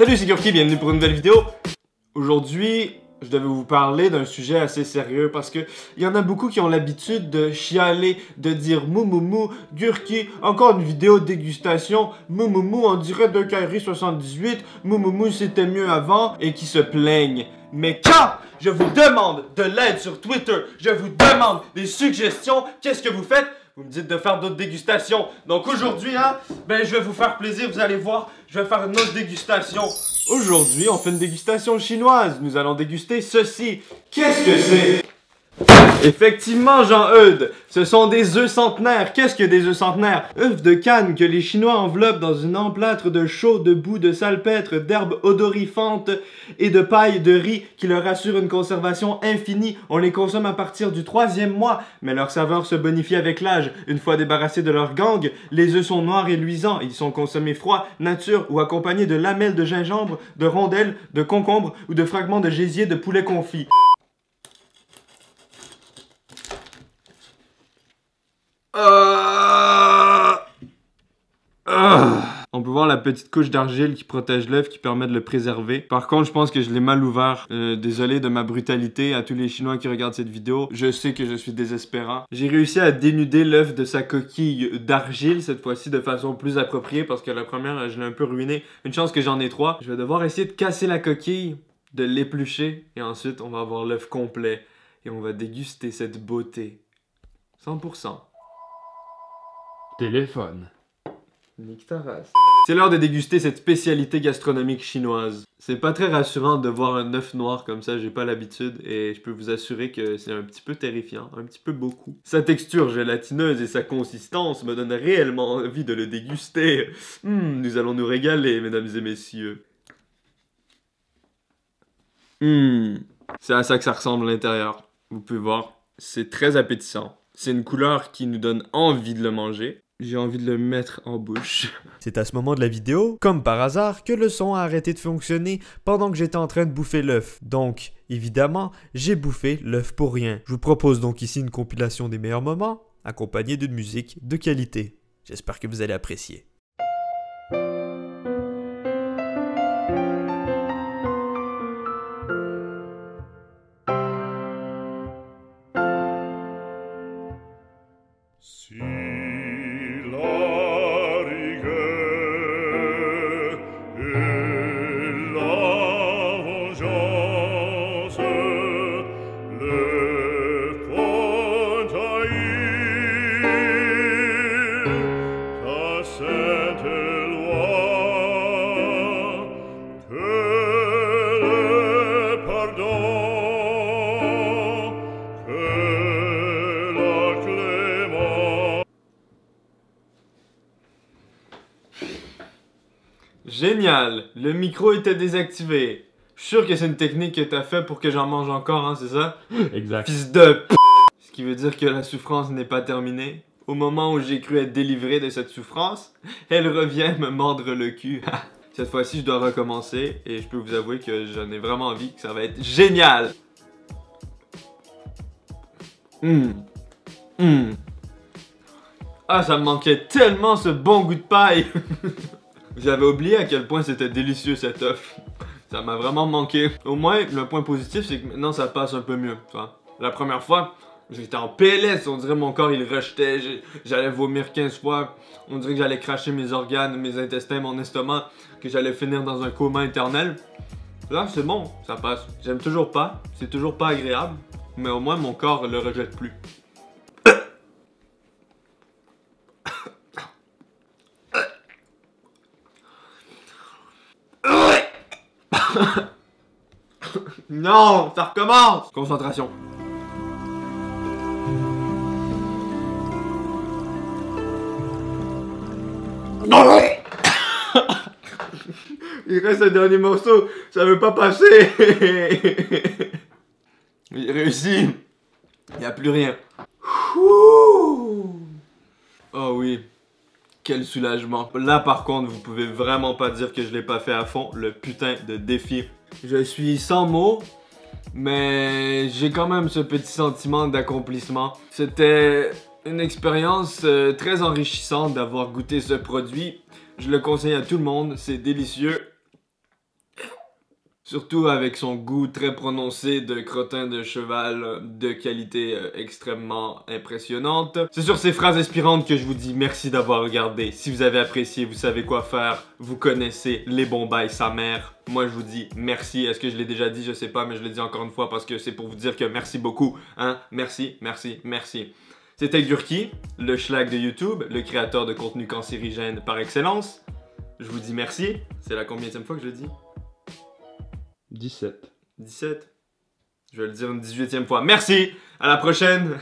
Salut, c'est Gurki, bienvenue pour une nouvelle vidéo. Aujourd'hui, je devais vous parler d'un sujet assez sérieux parce que il y en a beaucoup qui ont l'habitude de chialer, de dire mou mou mou, Gurki, encore une vidéo de dégustation, mou mou mou, on dirait d'un Kairi 78, mou mou mou, c'était mieux avant, et qui se plaignent. Mais quand je vous demande de l'aide sur Twitter, je vous demande des suggestions, qu'est-ce que vous faites? Vous me dites de faire d'autres dégustations. Donc aujourd'hui, je vais vous faire plaisir, vous allez voir, je vais faire une autre dégustation. Aujourd'hui, on fait une dégustation chinoise. Nous allons déguster ceci. Qu'est-ce que c'est? Effectivement, Jean-Eudes, ce sont des œufs centenaires. Qu'est-ce que des œufs centenaires? œufs de canne que les Chinois enveloppent dans une emplâtre de chaux, de boue, de salpêtre, d'herbes odorifantes et de paille de riz qui leur assure une conservation infinie. On les consomme à partir du 3e mois, mais leur saveur se bonifie avec l'âge. Une fois débarrassés de leur gang, les œufs sont noirs et luisants. Ils sont consommés froids, nature ou accompagnés de lamelles de gingembre, de rondelles, de concombres ou de fragments de gésier de poulet confit. On peut voir la petite couche d'argile qui protège l'œuf, qui permet de le préserver. Par contre, je pense que je l'ai mal ouvert. Désolé de ma brutalité à tous les Chinois qui regardent cette vidéo. Je sais que je suis désespérant. J'ai réussi à dénuder l'œuf de sa coquille d'argile, cette fois-ci de façon plus appropriée, parce que la première, je l'ai un peu ruinée. Une chance que j'en ai 3. Je vais devoir essayer de casser la coquille, de l'éplucher, et ensuite, on va avoir l'œuf complet. Et on va déguster cette beauté. 100%. Téléphone. Nique ta race. C'est l'heure de déguster cette spécialité gastronomique chinoise. C'est pas très rassurant de voir un œuf noir comme ça, j'ai pas l'habitude et je peux vous assurer que c'est un petit peu terrifiant, un petit peu beaucoup. Sa texture gélatineuse et sa consistance me donnent réellement envie de le déguster. Nous allons nous régaler, mesdames et messieurs. C'est à ça que ça ressemble à l'intérieur. Vous pouvez voir, c'est très appétissant. C'est une couleur qui nous donne envie de le manger. J'ai envie de le mettre en bouche. C'est à ce moment de la vidéo, comme par hasard, que le son a arrêté de fonctionner pendant que j'étais en train de bouffer l'œuf. Donc, évidemment, j'ai bouffé l'œuf pour rien. Je vous propose donc ici une compilation des meilleurs moments, accompagnée d'une musique de qualité. J'espère que vous allez apprécier. Génial! Le micro était désactivé. Je suis sûr que c'est une technique que t'as fait pour que j'en mange encore, hein, c'est ça? Exact. Fils de p***! Ce qui veut dire que la souffrance n'est pas terminée. Au moment où j'ai cru être délivré de cette souffrance, elle revient me mordre le cul. Cette fois-ci, je dois recommencer et je peux vous avouer que j'en ai vraiment envie, que ça va être génial! Ah, ça me manquait tellement ce bon goût de paille! J'avais oublié à quel point c'était délicieux cet œuf. Ça m'a vraiment manqué. Au moins, le point positif, c'est que maintenant ça passe un peu mieux. Tu vois. La première fois, j'étais en PLS. On dirait mon corps il rejetait. J'allais vomir 15 fois. On dirait que j'allais cracher mes organes, mes intestins, mon estomac. Que j'allais finir dans un coma éternel. Là, c'est bon, ça passe. J'aime toujours pas. C'est toujours pas agréable. Mais au moins, mon corps le rejette plus. Non, ça recommence! Concentration. Il reste un dernier morceau, ça veut pas passer. J'ai réussi. Il n'y a plus rien. Oh oui. Quel soulagement. Là par contre, vous pouvez vraiment pas dire que je l'ai pas fait à fond, le putain de défi. Je suis sans mots, mais j'ai quand même ce petit sentiment d'accomplissement. C'était une expérience très enrichissante d'avoir goûté ce produit. Je le conseille à tout le monde, c'est délicieux. Surtout avec son goût très prononcé de crottin de cheval de qualité extrêmement impressionnante. C'est sur ces phrases inspirantes que je vous dis merci d'avoir regardé. Si vous avez apprécié, vous savez quoi faire. Vous connaissez les bons bails sa mère. Moi je vous dis merci. Est-ce que je l'ai déjà dit? Je sais pas, mais je le dis encore une fois parce que c'est pour vous dire que merci beaucoup. Hein? Merci, merci, merci. C'était Gurki, le schlag de YouTube, le créateur de contenu cancérigène par excellence. Je vous dis merci. C'est la combienième fois que je le dis? 17. 17. Je vais le dire une 18e fois. Merci! À la prochaine!